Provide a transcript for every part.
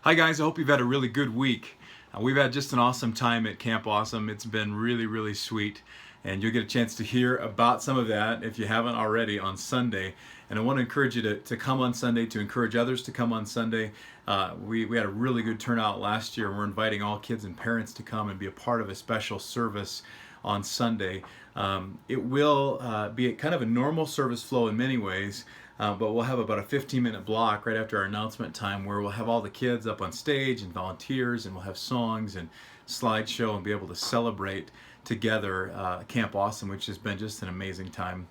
Hi guys, I hope you've had a really good week. We've had just an awesome time at Camp Awesome. It's been really, really sweet, and you'll get a chance to hear about some of that if you haven't already on Sunday. And I want to encourage you to come on Sunday, to encourage others to come on Sunday. We had a really good turnout last year, and we're inviting all kids and parents to come and be a part of a special service on Sunday. It will be kind of a normal service flow in many ways, but we'll have about a 15-minute block right after our announcement time where we'll have all the kids up on stage and volunteers, and we'll have songs and slideshow and be able to celebrate together Camp Awesome, which has been just an amazing time.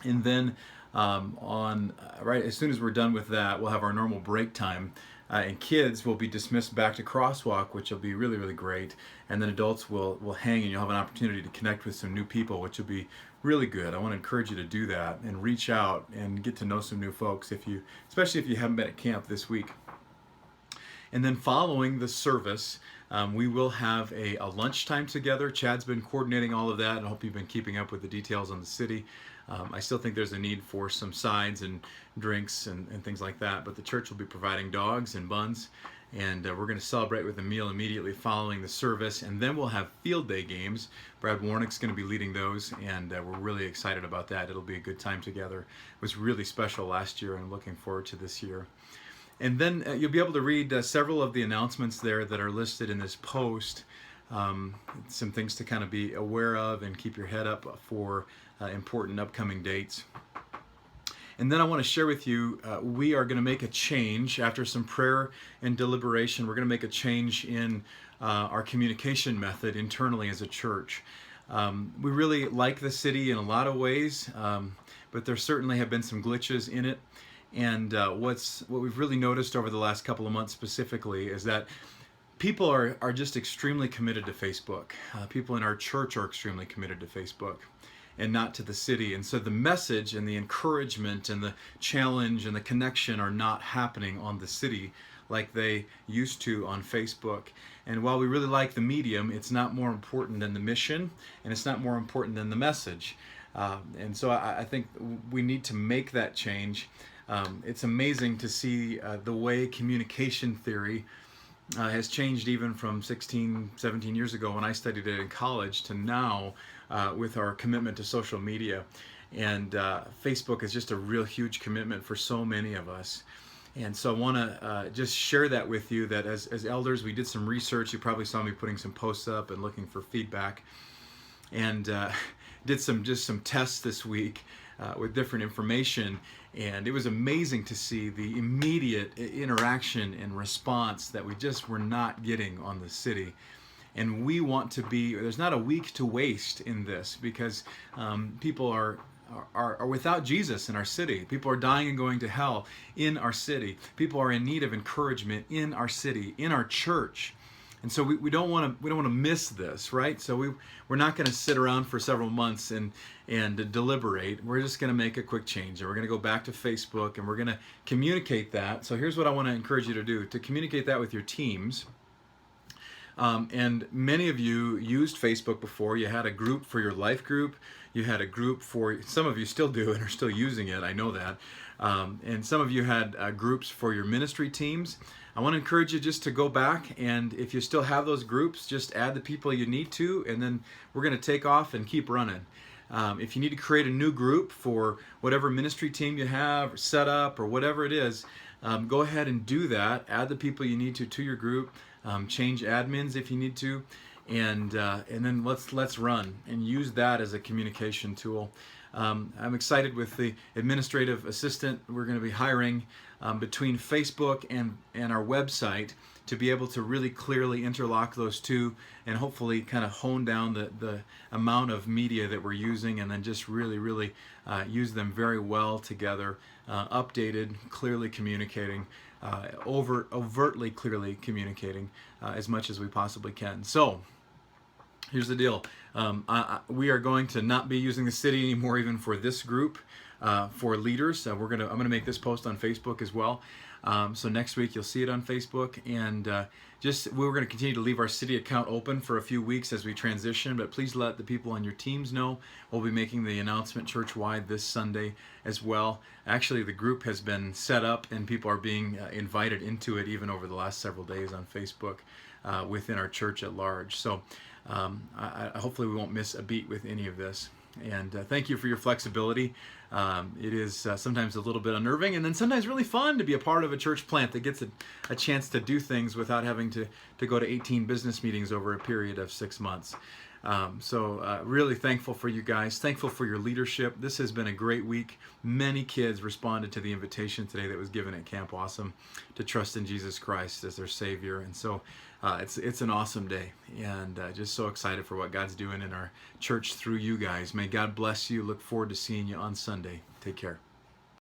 And then right as soon as we're done with that, we'll have our normal break time. And kids will be dismissed back to Crosswalk, which will be really, really great. And then adults will hang, and you'll have an opportunity to connect with some new people, which will be really good. I want to encourage you to do that and reach out and get to know some new folks, especially if you haven't been at camp this week. And then following the service, we will have a lunchtime together. Chad's been coordinating all of that, and I hope you've been keeping up with the details on the city. I still think there's a need for some sides and drinks and things like that, but the church will be providing dogs and buns, and we're going to celebrate with a meal immediately following the service, and then we'll have field day games. Brad Warnick's going to be leading those, and we're really excited about that. It'll be a good time together. It was really special last year, and I'm looking forward to this year. And then you'll be able to read several of the announcements there that are listed in this post. Some things to kind of be aware of and keep your head up for important upcoming dates. And then I want to share with you, we are going to make a change after some prayer and deliberation. We're going to make a change in our communication method internally as a church. We really like the city in a lot of ways, but there certainly have been some glitches in it. And what we've really noticed over the last couple of months specifically is that people are just extremely committed to Facebook. People in our church are extremely committed to Facebook and not to the city. And so the message and the encouragement and the challenge and the connection are not happening on the city like they used to on Facebook. And while we really like the medium, it's not more important than the mission, and it's not more important than the message. And so I think we need to make that change. It's amazing to see the way communication theory has changed even from 16, 17 years ago when I studied it in college to now with our commitment to social media. And Facebook is just a real huge commitment for so many of us. And so I want to just share that with you, that as elders, we did some research. You probably saw me putting some posts up and looking for feedback. And did some tests this week with different information, and it was amazing to see the immediate interaction and response that we just were not getting on the city. And we want to be, there's not a week to waste in this, because people are without Jesus in our city. People are dying and going to hell in our city. People are in need of encouragement in our city, in our church. And so we don't want to miss this, right? So we're not going to sit around for several months and deliberate. We're just going to make a quick change, and we're going to go back to Facebook, and we're going to communicate that. So here's what I want to encourage you to do: to communicate that with your teams. And many of you used Facebook before. You had a group for your life group. You had a group for, some of you still do and are still using it, I know that. And some of you had groups for your ministry teams. I want to encourage you just to go back, and if you still have those groups, just add the people you need to, and then we're going to take off and keep running. If you need to create a new group for whatever ministry team you have, or set up, or whatever it is, go ahead and do that. Add the people you need to your group. Change admins if you need to, and then let's run and use that as a communication tool. I'm excited with the administrative assistant we're going to be hiring between Facebook and our website to be able to really clearly interlock those two, and hopefully kind of hone down the amount of media that we're using, and then just really use them very well together, updated, clearly communicating, overtly clearly communicating as much as we possibly can. So here's the deal. We are going to not be using the city anymore, even for this group, for leaders. I'm going to make this post on Facebook as well. So next week you'll see it on Facebook, and we're going to continue to leave our city account open for a few weeks as we transition, but please let the people on your teams know. We'll be making the announcement church-wide this Sunday as well. Actually, the group has been set up and people are being invited into it even over the last several days on Facebook within our church at large. So hopefully we won't miss a beat with any of this. And thank you for your flexibility. It is sometimes a little bit unnerving, and then sometimes really fun to be a part of a church plant that gets a chance to do things without having to go to 18 business meetings over a period of 6 months. Really thankful for you guys, thankful for your leadership. This has been a great week. Many kids responded to the invitation today that was given at Camp Awesome to trust in Jesus Christ as their Savior. And so it's an awesome day, and just so excited for what God's doing in our church through you guys. May God bless you. Look forward to seeing you on Sunday. Take care.